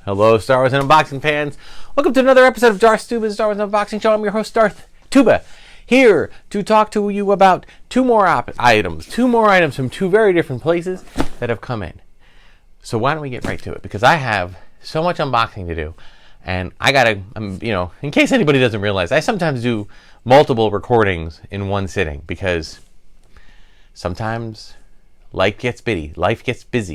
Hello, Star Wars and Unboxing fans. Welcome to another episode of Darth Tuba's Star Wars Unboxing Show. I'm your host, Darth Tuba, here to talk to you about two more items from two very different places that have come in. So why don't we get right to it? Because I have so much unboxing to do, and I gotta, in case anybody doesn't realize, I sometimes do multiple recordings in one sitting because sometimes life gets busy.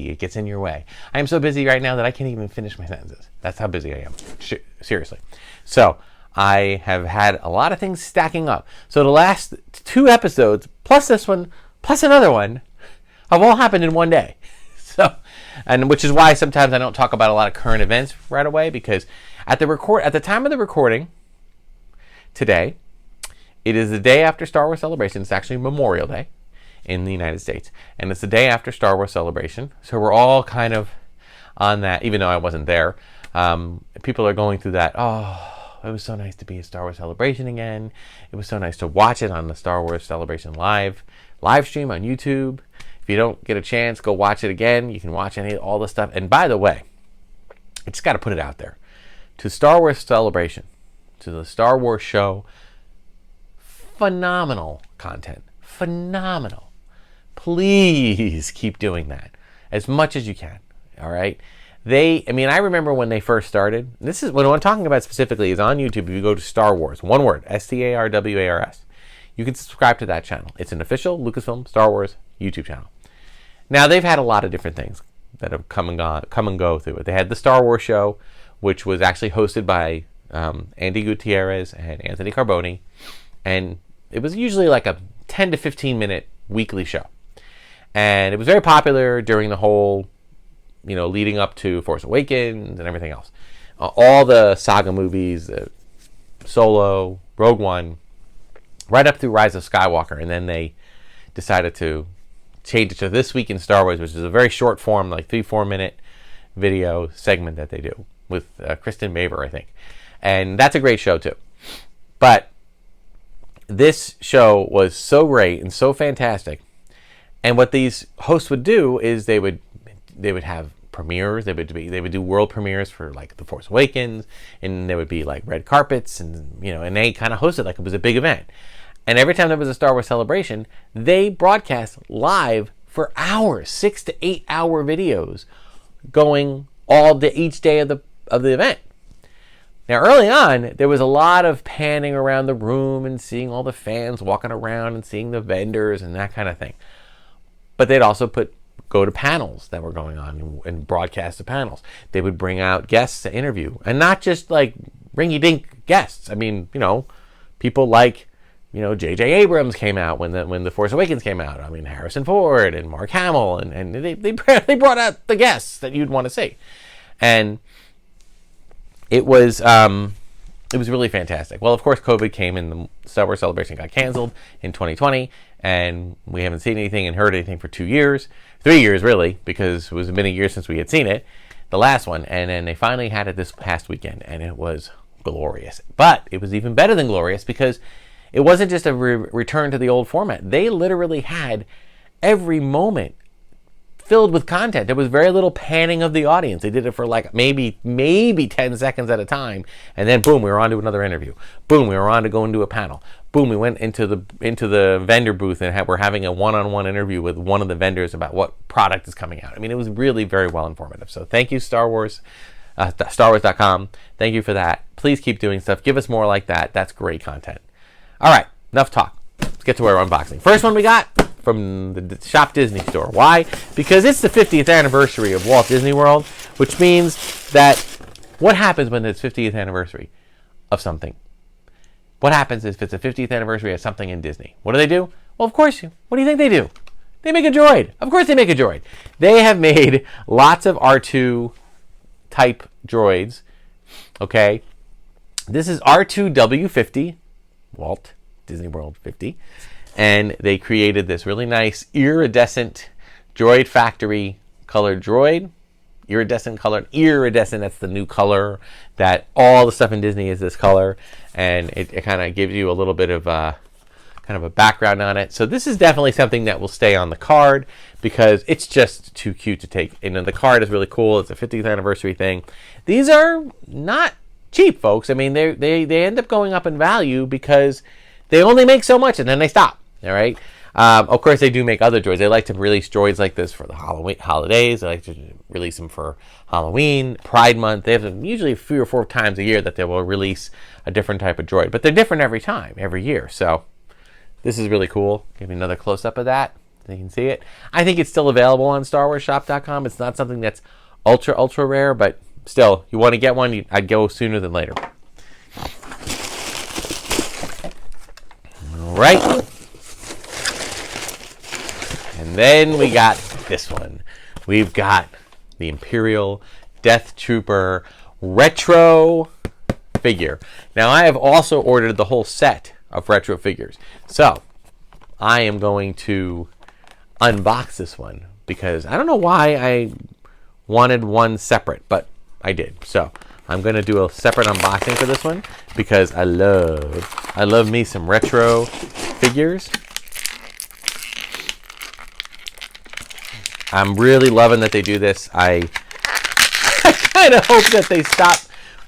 It gets in your way. I am so busy right now that I can't even finish my sentences. That's how busy I am. Seriously. So I have had a lot of things stacking up. So the last two episodes, plus this one, plus another one, have all happened in one day. So, and which is why sometimes I don't talk about a lot of current events right away, because at the time of the recording today, it is the day after Star Wars Celebration. It's actually Memorial Day in the United States, and it's the day after Star Wars Celebration, so we're all kind of on that, even though I wasn't there. People are going through that, it was so nice to be at Star Wars Celebration again. It was so nice to watch it on the Star Wars Celebration live stream on YouTube. If you don't get a chance, go watch it again. You can watch all the stuff. And by the way, I just got to put it out there, to Star Wars Celebration, to the Star Wars show, phenomenal content, phenomenal. Please keep doing that as much as you can. All right. I remember when they first started. This is what I'm talking about specifically is on YouTube. If you go to Star Wars, one word, StarWars, you can subscribe to that channel. It's an official Lucasfilm Star Wars YouTube channel. Now they've had a lot of different things that have come and go through it. They had the Star Wars show, which was actually hosted by Andy Gutierrez and Anthony Carboni, and it was usually like a 10 to 15 minute weekly show. And it was very popular during the whole, leading up to Force Awakens and everything else. All the saga movies, Solo, Rogue One, right up through Rise of Skywalker. And then they decided to change it to This Week in Star Wars, which is a very short form, like 3-4 minute video segment that they do with Kristen Maver, I think. And that's a great show too. But this show was so great and so fantastic. And what these hosts would do is they would have premieres. They would do world premieres for like The Force Awakens, and there would be like red carpets, and and they kind of hosted like it was a big event. And every time there was a Star Wars Celebration, they broadcast live for hours, 6 to 8 hour videos, going each day of the event. Now, early on, there was a lot of panning around the room and seeing all the fans walking around and seeing the vendors and that kind of thing. But they'd also go to panels that were going on and broadcast the panels. They would bring out guests to interview, and not just like ringy-dink guests. I mean, people like, J.J. Abrams came out when the Force Awakens came out. I mean, Harrison Ford and Mark Hamill, and they brought out the guests that you'd want to see, and it was really fantastic. Well, of course, COVID came and the Star Wars Celebration got canceled in 2020, and we haven't seen anything and heard anything for 2 years. 3 years, really, because it was been a year since we had seen it, the last one. And then they finally had it this past weekend, and it was glorious. But it was even better than glorious because it wasn't just a return to the old format. They literally had every moment filled with content. There was very little panning of the audience. They did it for like maybe 10 seconds at a time, and then boom, we were on to another interview. Boom, we were on to go into a panel. Boom, we went into the vendor booth and we're having a one-on-one interview with one of the vendors about what product is coming out. I mean, it was really very well informative. So thank you, Star Wars, StarWars.com. Thank you for that. Please keep doing stuff. Give us more like that. That's great content. All right, enough talk. Let's get to our unboxing. First one we got from the Shop Disney store. Why? Because it's the 50th anniversary of Walt Disney World, which means that what happens when it's 50th anniversary of something? What happens if it's a 50th anniversary of something in Disney? What do? Well, of course, what do you think they do? They make a droid. Of course they make a droid. They have made lots of R2 type droids. Okay. This is R2W 50, Walt Disney World 50. And they created this really nice iridescent droid factory colored droid. Iridescent, that's the new color, that all the stuff in Disney is this color. And it kind of gives you a little bit of kind of a background on it. So this is definitely something that will stay on the card because it's just too cute to take. And the card is really cool. It's a 50th anniversary thing. These are not cheap, folks. I mean, they end up going up in value because they only make so much and then they stop. All right. Of course, they do make other droids. They like to release droids like this for the Halloween holidays. They like to release them for Halloween, Pride Month. They have them usually 3 or 4 times a year that they will release a different type of droid. But they're different every time, every year. So this is really cool. Give me another close-up of that so you can see it. I think it's still available on StarWarsShop.com. It's not something that's ultra, ultra rare, but still, you want to get one, I'd go sooner than later. All right. And then we got this one. We've got the Imperial Death Trooper retro figure. Now, I have also ordered the whole set of retro figures. So, I am going to unbox this one because I don't know why I wanted one separate, but I did. So, I'm going to do a separate unboxing for this one because I love me some retro figures. I'm really loving that they do this. I kind of hope that they stop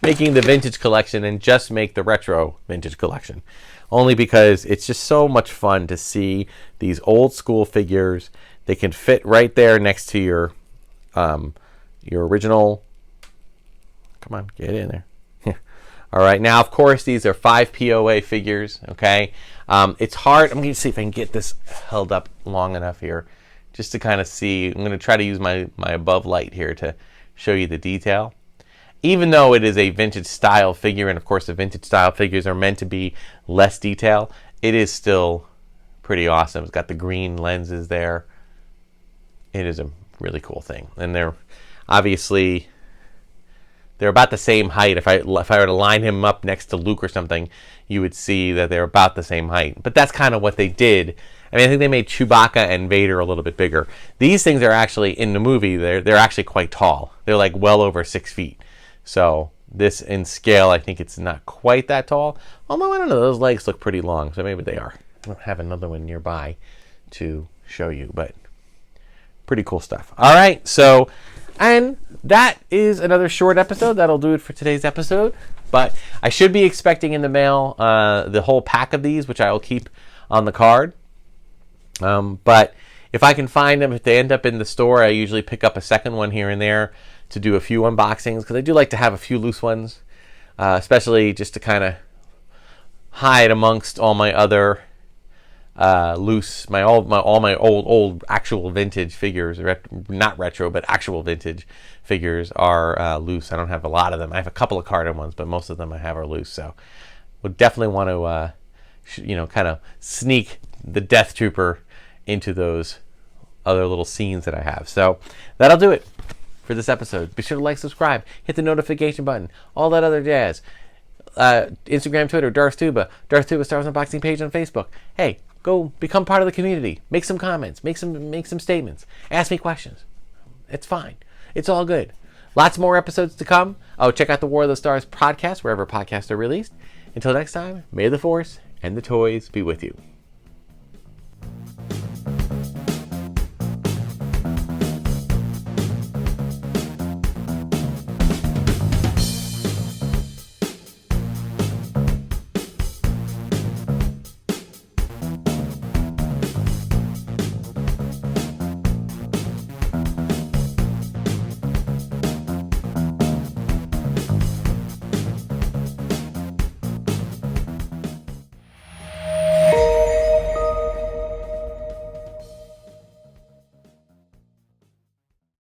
making the vintage collection and just make the retro vintage collection. Only because it's just so much fun to see these old school figures. They can fit right there next to your original. Come on, get in there. All right, now of course these are 5 POA figures. Okay, it's hard. I'm going to see if I can get this held up long enough here, just to kind of see. I'm going to try to use my above light here to show you the detail. Even though it is a vintage style figure, and of course the vintage style figures are meant to be less detail, it is still pretty awesome. It's got the green lenses there. It is a really cool thing. And they're obviously, they're about the same height. If I were to line him up next to Luke or something, you would see that they're about the same height. But that's kind of what they did. I mean, I think they made Chewbacca and Vader a little bit bigger. These things are actually, in the movie, they're actually quite tall. They're like well over 6 feet. So this in scale, I think it's not quite that tall. Although, I don't know, those legs look pretty long, so maybe they are. I don't have another one nearby to show you, but pretty cool stuff. All right, so, and that is another short episode. That'll do it for today's episode. But I should be expecting in the mail the whole pack of these, which I will keep on the card. But if I can find them, if they end up in the store, I usually pick up a second one here and there to do a few unboxings, because I do like to have a few loose ones, especially just to kind of hide amongst all my other loose, all my old actual vintage figures, not retro, but actual vintage figures are loose. I don't have a lot of them. I have a couple of carded ones, but most of them I have are loose. So would definitely want to, kind of sneak the Death Trooper into those other little scenes that I have. So that'll do it for this episode. Be sure to like, subscribe, hit the notification button, all that other jazz. Instagram, Twitter, Darth Tuba Star Wars Unboxing page on Facebook. Hey, go become part of the community. Make some comments. Make some statements. Ask me questions. It's fine. It's all good. Lots more episodes to come. Oh, check out the War of the Stars podcast wherever podcasts are released. Until next time, may the Force and the toys be with you.